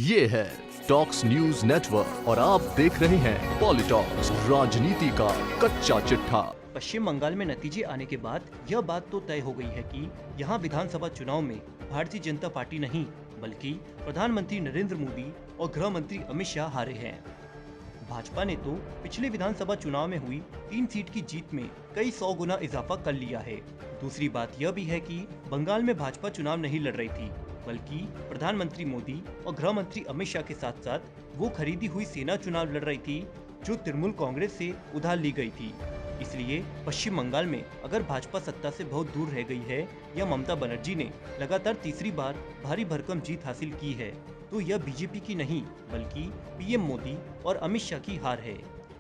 ये है talks news network और आप देख रहे हैं पॉलिटॉक्स, राजनीति का कच्चा चिट्ठा। पश्चिम बंगाल में नतीजे आने के बाद यह बात तो तय हो गई है कि यहां विधानसभा चुनाव में भारतीय जनता पार्टी नहीं बल्कि प्रधानमंत्री नरेंद्र मोदी और गृह मंत्री अमित शाह हारे हैं। भाजपा ने तो पिछले विधानसभा चुनाव में हुई 3 सीट की जीत में कई 100 गुना इजाफा कर लिया है। दूसरी बात यह भी है कि बंगाल में भाजपा चुनाव नहीं लड़ रही थी बल्कि प्रधानमंत्री मोदी और गृह मंत्री अमित शाह के साथ साथ वो खरीदी हुई सेना चुनाव लड़ रही थी जो तृणमूल कांग्रेस से उधार ली गई थी। इसलिए पश्चिम बंगाल में अगर भाजपा सत्ता से बहुत दूर रह गई है या ममता बनर्जी ने लगातार तीसरी बार भारी भरकम जीत हासिल की है तो यह बीजेपी की नहीं बल्कि पीएम मोदी और अमित शाह की हार है।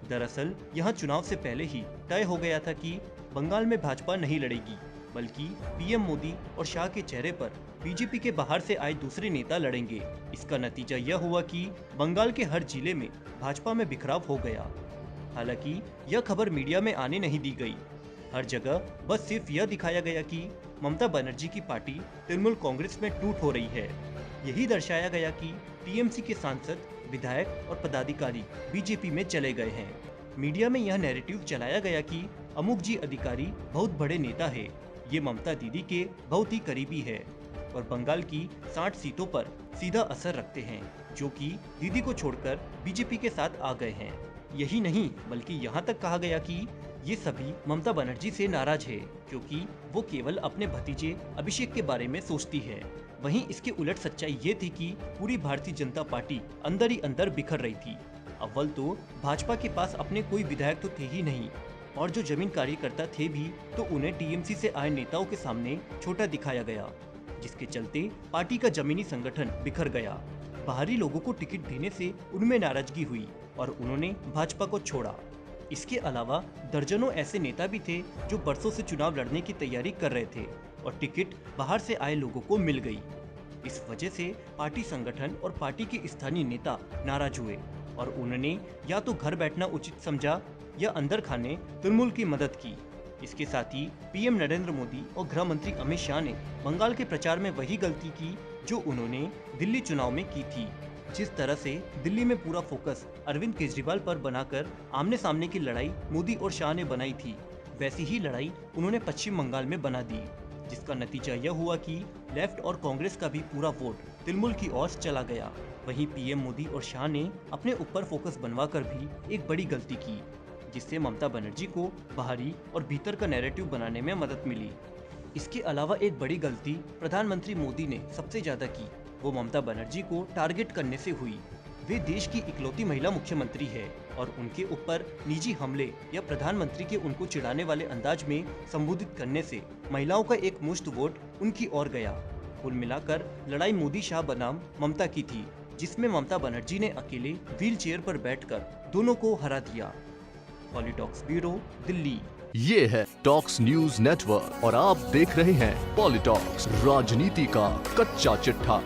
दरअसल यहां चुनाव से पहले ही तय हो गया था कि बंगाल में भाजपा नहीं लड़ेगी बल्कि पीएम मोदी और शाह के चेहरे पर बीजेपी के बाहर से आए दूसरे नेता लड़ेंगे। इसका नतीजा यह हुआ कि बंगाल के हर जिले में भाजपा में बिखराव हो गया। हालांकि यह खबर मीडिया में आने नहीं दी गई। हर जगह बस सिर्फ यह दिखाया गया कि ममता बनर्जी की पार्टी तृणमूल कांग्रेस में टूट हो रही है। यही दर्शाया गया कि टीएमसी के सांसद, विधायक और पदाधिकारी बीजेपी में चले गए हैं। मीडिया में यह नैरेटिव चलाया गया कि अमुक जी अधिकारी बहुत बड़े नेता है, ये ममता दीदी के बहुत ही करीबी है और बंगाल की 60 सीटों पर सीधा असर रखते हैं, जो कि दीदी को छोड़कर बीजेपी के साथ आ गए हैं। यही नहीं बल्कि यहाँ तक कहा गया कि ये सभी ममता बनर्जी से नाराज है क्योंकि वो केवल अपने भतीजे अभिषेक के बारे में सोचती है। वहीं इसके उलट सच्चाई ये थी कि पूरी भारतीय जनता पार्टी अंदर ही अंदर बिखर रही थी। अव्वल तो भाजपा के पास अपने कोई विधायक तो थे ही नहीं और जो जमीन कार्यकर्ता थे भी तो उन्हें टीएमसी से आए नेताओं के सामने छोटा दिखाया गया, जिसके चलते पार्टी का जमीनी संगठन बिखर गया। बाहरी लोगों को टिकट देने से उनमें नाराजगी हुई और उन्होंने भाजपा को छोड़ा। इसके अलावा दर्जनों ऐसे नेता भी थे जो बरसों से चुनाव लड़ने की तैयारी कर रहे थे और टिकट बाहर से आए लोगों को मिल गई। इस वजह से पार्टी संगठन और पार्टी के स्थानीय नेता नाराज हुए और उन्होंने या तो घर बैठना उचित समझा या अंदर खाने तृणमूल की मदद की। इसके साथ ही पीएम नरेंद्र मोदी और गृह मंत्री अमित शाह ने बंगाल के प्रचार में वही गलती की जो उन्होंने दिल्ली चुनाव में की थी। जिस तरह से दिल्ली में पूरा फोकस अरविंद केजरीवाल पर बनाकर आमने सामने की लड़ाई मोदी और शाह ने बनाई थी, वैसी ही लड़ाई उन्होंने पश्चिम बंगाल में बना दी, जिसका नतीजा यह हुआ कि लेफ्ट और कांग्रेस का भी पूरा वोट तृणमूल की ओर चला गया। वहीं पीएम मोदी और शाह ने अपने ऊपर फोकस बनवाकर भी एक बड़ी गलती की, जिससे ममता बनर्जी को बाहरी और भीतर का नैरेटिव बनाने में मदद मिली। इसके अलावा एक बड़ी गलती प्रधानमंत्री मोदी ने सबसे ज्यादा की, वो ममता बनर्जी को टारगेट करने से हुई। वे देश की इकलौती महिला मुख्यमंत्री है और उनके ऊपर निजी हमले या प्रधानमंत्री के उनको चिढ़ाने वाले अंदाज में संबोधित करने से महिलाओं का एक मुश्त वोट उनकी ओर गया। कुल मिलाकर लड़ाई मोदी शाह बनाम ममता की थी, जिसमें ममता बनर्जी ने अकेले व्हील चेयर पर बैठकर दोनों को हरा दिया। पॉलिटॉक्स ब्यूरो, दिल्ली। ये है टॉक्स न्यूज नेटवर्क और आप देख रहे हैं पॉलिटॉक्स, राजनीति का कच्चा चिट्ठा।